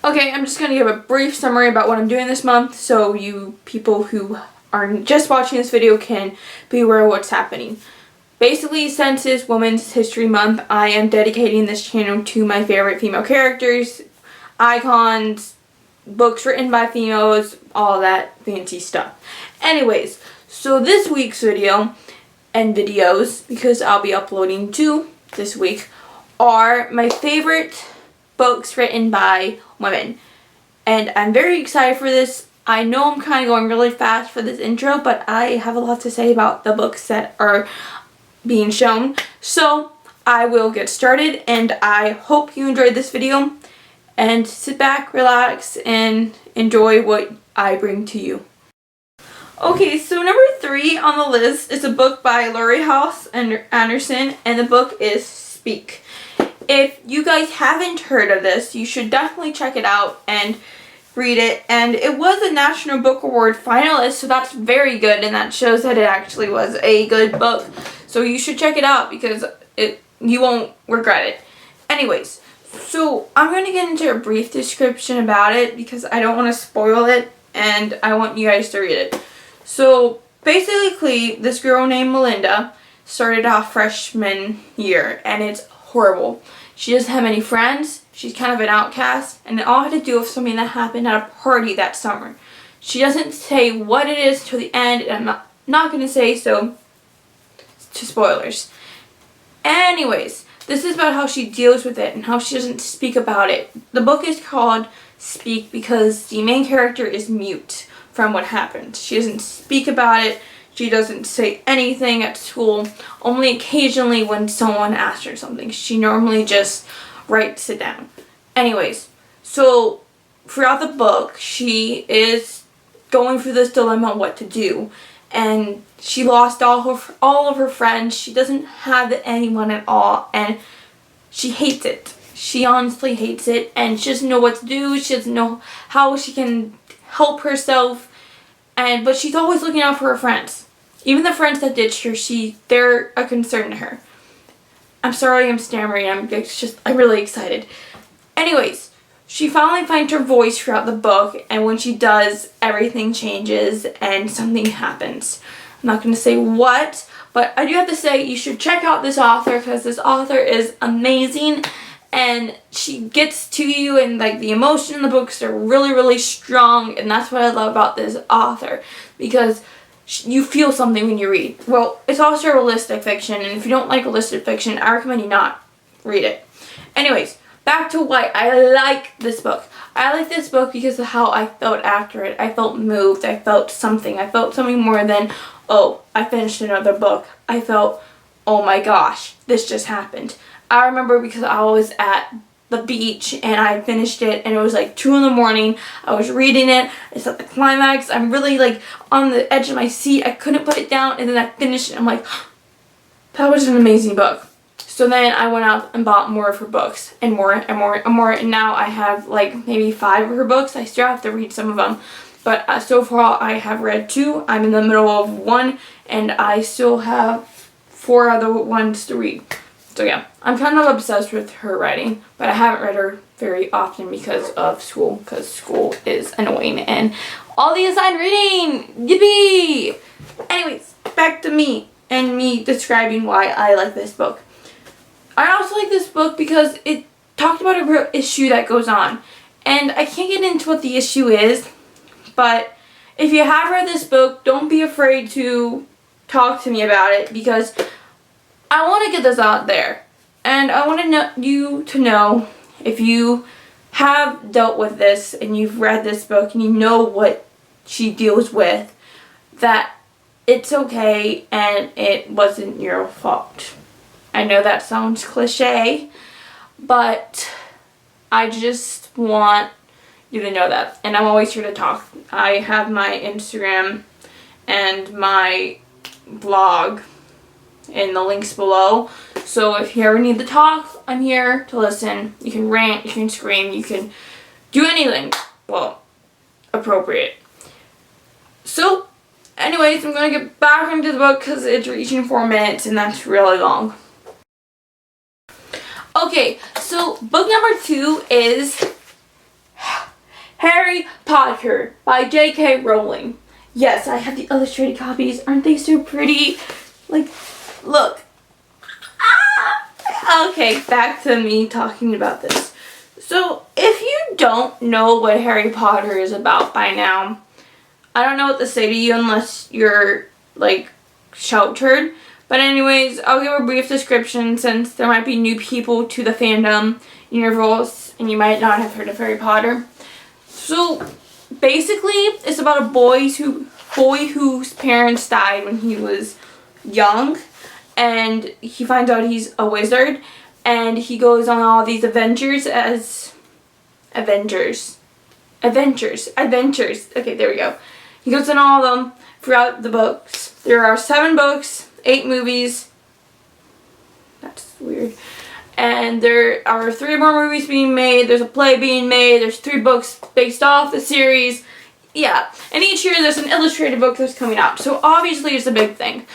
Okay, I'm just going to give a brief summary about what I'm doing this month so you people who are just watching this video can be aware of what's happening. Basically, since it's Women's History Month, I am dedicating this channel to my favorite female characters, icons, books written by females, all that fancy stuff. Anyways, so this week's video and videos, because I'll be uploading 2 this week, are my favorite books written by women. And I'm very excited for this. I know I'm kind of going really fast for this intro, but I have a lot to say about the books that are being shown. So I will get started, and I hope you enjoyed this video. And sit back, relax, and enjoy what I bring to you. Okay, so number 3 on the list is a book by Laurie Halse Anderson, and the book is Speak. If you guys haven't heard of this, you should definitely check it out and read it. And it was a National Book Award finalist, so that's very good, and that shows that it actually was a good book. So you should check it out because you won't regret it. Anyways, so I'm going to get into a brief description about it because I don't want to spoil it and I want you guys to read it. So basically, this girl named Melinda started off freshman year, and it's horrible. She doesn't have any friends, she's kind of an outcast, and it all had to do with something that happened at a party that summer. She doesn't say what it is till the end, and I'm not going to say so to spoilers. Anyways, this is about how she deals with it and how she doesn't speak about it. The book is called Speak because the main character is mute from what happened. She doesn't speak about it. She doesn't say anything at school, only occasionally when someone asks her something. She normally just writes it down. Anyways, so throughout the book, she is going through this dilemma what to do. And she lost all of her friends. She doesn't have anyone at all, and she hates it. She honestly hates it, and she doesn't know what to do. She doesn't know how she can help herself, but she's always looking out for her friends. Even the friends that ditched her, they're a concern to her. I'm sorry I'm stammering. I'm really excited. Anyways, she finally finds her voice throughout the book, and when she does, everything changes and something happens. I'm not going to say what, but I do have to say you should check out this author because this author is amazing, and she gets to you, and like the emotion in the books are really, really strong, and that's what I love about this author because you feel something when you read. Well, it's also realistic fiction, and if you don't like realistic fiction, I recommend you not read it. Anyways, back to why I like this book. I like this book because of how I felt after it. I felt moved. I felt something. I felt something more than, oh, I finished another book. I felt, oh my gosh, this just happened. I remember because I was at the beach and I finished it, and it was like 2 in the morning. I was reading it. It's at the climax. I'm really like on the edge of my seat. I couldn't put it down, and then I finished it. I'm like, that was an amazing book. So then I went out and bought more of her books, and more and more and more, and now I have like maybe 5 of her books. I still have to read some of them, but so far I have read 2. I'm in the middle of 1, and I still have 4 other ones to read. So yeah, I'm kind of obsessed with her writing, but I haven't read her very often because of school, because school is annoying and all the assigned reading. Yippee! Anyways, back to me and me describing why I like this book. I also like this book because it talked about a real issue that goes on, and I can't get into what the issue is, but if you have read this book, don't be afraid to talk to me about it because I want to get this out there, and I want you to know if you have dealt with this and you've read this book and you know what she deals with, that it's okay and it wasn't your fault. I know that sounds cliche, but I just want you to know that, and I'm always here to talk. I have my Instagram and my blog in the links below, so if you ever need to talk, I'm here to listen. You can rant, you can scream, you can do anything, well, appropriate. So anyways, I'm gonna get back into the book because it's reaching 4 minutes and that's really long. Okay, so book number 2 is Potter by J.K. Rowling. Yes, I have the illustrated copies. Aren't they so pretty? Like, look. Ah! Okay, back to me talking about this. So, if you don't know what Harry Potter is about by now, I don't know what to say to you unless you're, like, sheltered. But anyways, I'll give a brief description since there might be new people to the fandom universe and you might not have heard of Harry Potter. So, basically, it's about a boy whose parents died when he was young, and he finds out he's a wizard, and he goes on all these adventures. Okay, there we go. He goes on all of them throughout the books. There are 7 books, 8 movies. That's weird. And there are 3 more movies being made. There's a play being made. There's 3 books based off the series. Yeah. And each year there's an illustrated book that's coming out. So obviously it's a big thing.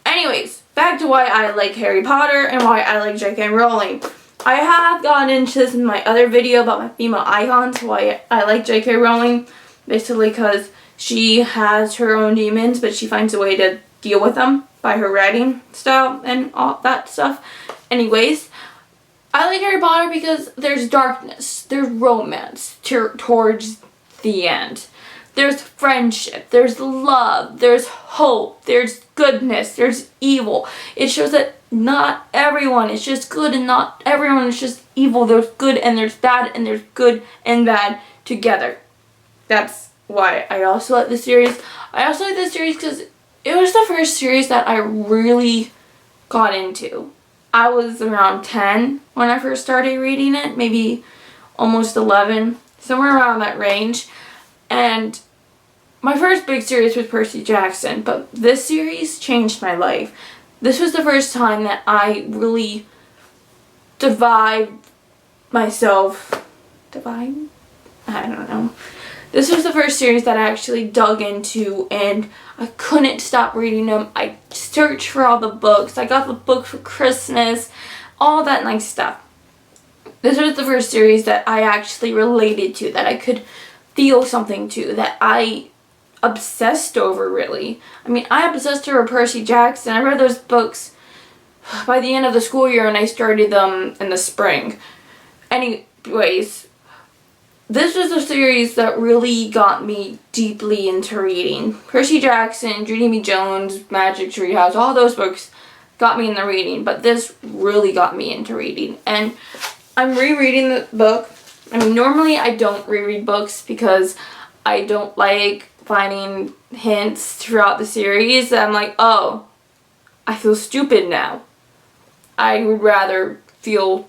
Anyways, back to why I like Harry Potter and why I like J.K. Rowling. I have gotten into this in my other video about my female icons, why I like J.K. Rowling. Basically because she has her own demons, but she finds a way to deal with them by her writing style and all that stuff. Anyways, I like Harry Potter because there's darkness, there's romance towards the end. There's friendship, there's love, there's hope, there's goodness, there's evil. It shows that not everyone is just good and not everyone is just evil. There's good and there's bad and there's good and bad together. That's why I also like this series. I also like this series because it was the first series that I really got into. I was around 10 when I first started reading it, maybe almost 11, somewhere around that range. And my first big series was Percy Jackson, but this series changed my life. This was the first time that I really divided myself. I don't know. This was the first series that I actually dug into, and I couldn't stop reading them. I searched for all the books. I got the book for Christmas, all that nice stuff. This was the first series that I actually related to, that I could feel something to, that I obsessed over, really. I mean, I obsessed over Percy Jackson. I read those books by the end of the school year, and I started them in the spring. Anyways, this was a series that really got me deeply into reading. Percy Jackson, Judy B. Jones, Magic Treehouse, all those books got me into reading, but this really got me into reading. And I'm rereading the book. I mean, normally I don't reread books because I don't like finding hints throughout the series. I'm like, oh, I feel stupid now. I would rather feel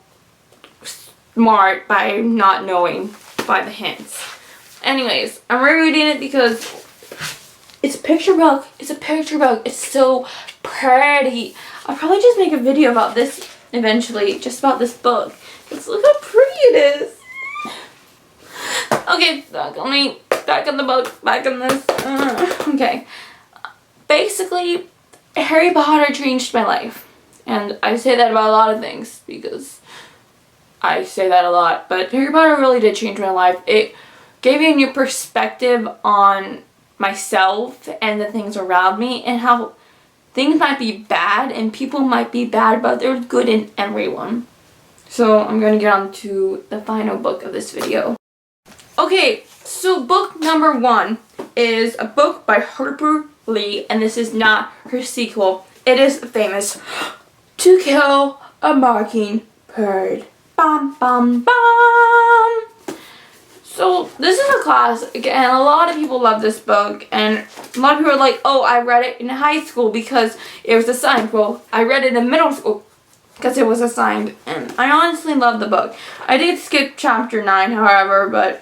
smart by not knowing by the hints. Anyways, I'm rereading it because it's a picture book. It's a picture book. It's so pretty. I'll probably just make a video about this eventually, just about this book. Just look how pretty it is. Okay, back on the book, back on this. Okay. Basically, Harry Potter changed my life. And I say that about a lot of things because I say that a lot, but Harry Potter really did change my life. It gave me a new perspective on myself and the things around me and how things might be bad and people might be bad, but there's good in everyone. So I'm going to get on to the final book of this video. Okay, so book number 1 is a book by Harper Lee, and this is not her sequel. It is famous To Kill a Mockingbird. Bum, bum, bum. So this is a classic, and a lot of people love this book, and a lot of people are like, oh, I read it in high school because it was assigned. Well, I read it in middle school because it was assigned, and I honestly love the book. I did skip chapter 9, however, but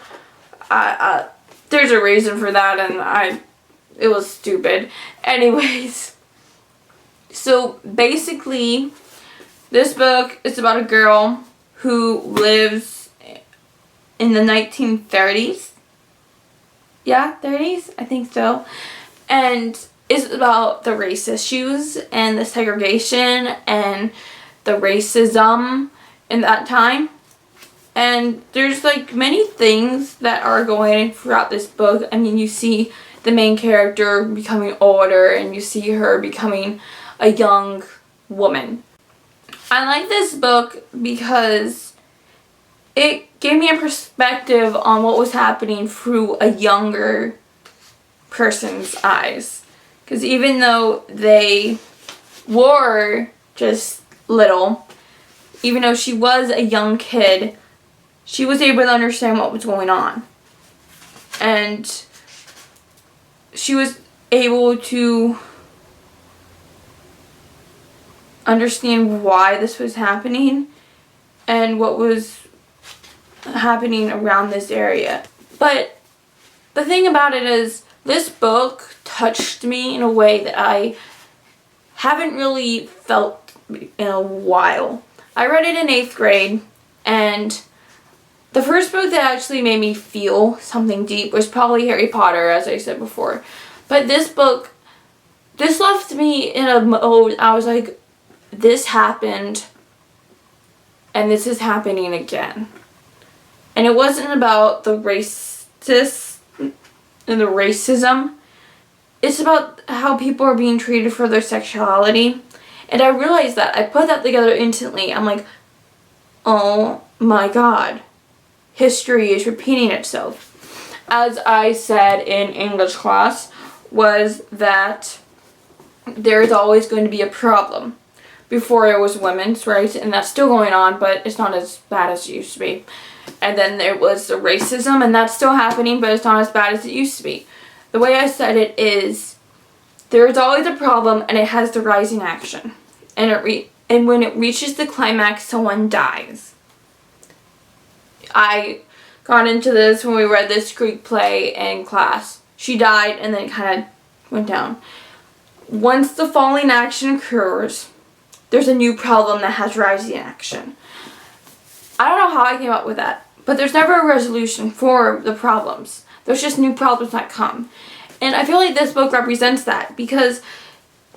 there's a reason for that, and it was stupid. Anyways, so basically, this book is about a girl who lives in the 1930s. Yeah, 30s? I think so. And it's about the race issues and the segregation and the racism in that time. And there's like many things that are going throughout this book. I mean, you see the main character becoming older and you see her becoming a young woman. I like this book because it gave me a perspective on what was happening through a younger person's eyes. Because even though they were just little, even though she was a young kid, she was able to understand what was going on. And she was able to understand why this was happening and what was happening around this area. But the thing about it is, this book touched me in a way that I haven't really felt in a while. I read it in 8th grade, and the first book that actually made me feel something deep was probably Harry Potter, as I said before. But this book, this left me in a mode, I was like, this happened, and this is happening again. And it wasn't about the racist and the racism. It's about how people are being treated for their sexuality. And I realized that. I put that together instantly. I'm like, oh my God. History is repeating itself. As I said in English class, was that there is always going to be a problem. Before it was women's rights, and that's still going on, but it's not as bad as it used to be. And then there was the racism, and that's still happening, but it's not as bad as it used to be. The way I said it is, there is always a problem, and it has to rise in action. And when it reaches the climax, someone dies. I got into this when we read this Greek play in class. She died, and then it kind of went down. Once the falling action occurs, there's a new problem that has rising action. I don't know how I came up with that, but there's never a resolution for the problems. There's just new problems that come. And I feel like this book represents that, because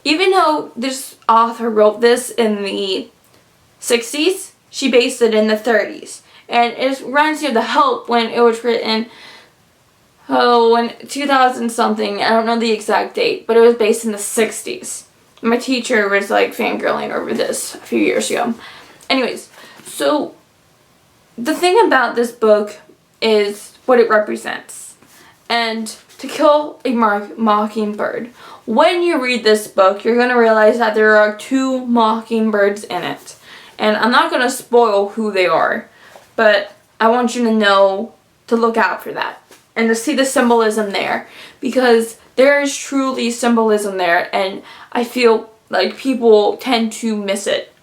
even though this author wrote this in the 60s, she based it in the 30s. And it reminds me of The Help when it was written, in 2000 something, I don't know the exact date, but it was based in the 60s. My teacher was like fangirling over this a few years ago. Anyways, so the thing about this book is what it represents. And To Kill a Mockingbird. When you read this book, you're going to realize that there are 2 mockingbirds in it. And I'm not going to spoil who they are, but I want you to know to look out for that and to see the symbolism there, because there is truly symbolism there, and I feel like people tend to miss it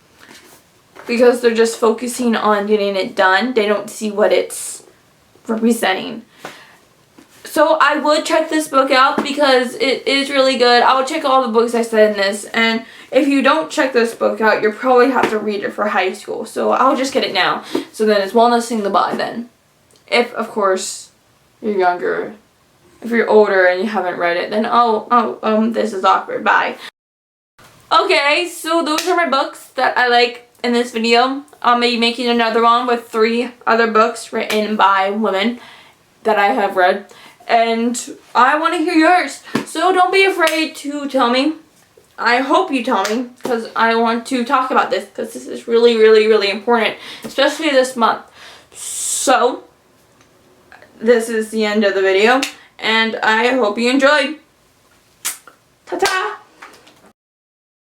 because they're just focusing on getting it done. They don't see what it's representing. So I would check this book out because it is really good. I would check all the books I said in this, and if you don't check this book out, you'll probably have to read it for high school. So I'll just get it now, so then it's one less thing to buy then. If, of course, you're younger. If you're older and you haven't read it, then this is awkward. Bye. Okay, so those are my books that I like in this video. I'll be making another one with 3 other books written by women that I have read. And I want to hear yours. So don't be afraid to tell me. I hope you tell me, because I want to talk about this, because this is really, really, really important, especially this month. So, this is the end of the video, and I hope you enjoyed. Ta-ta!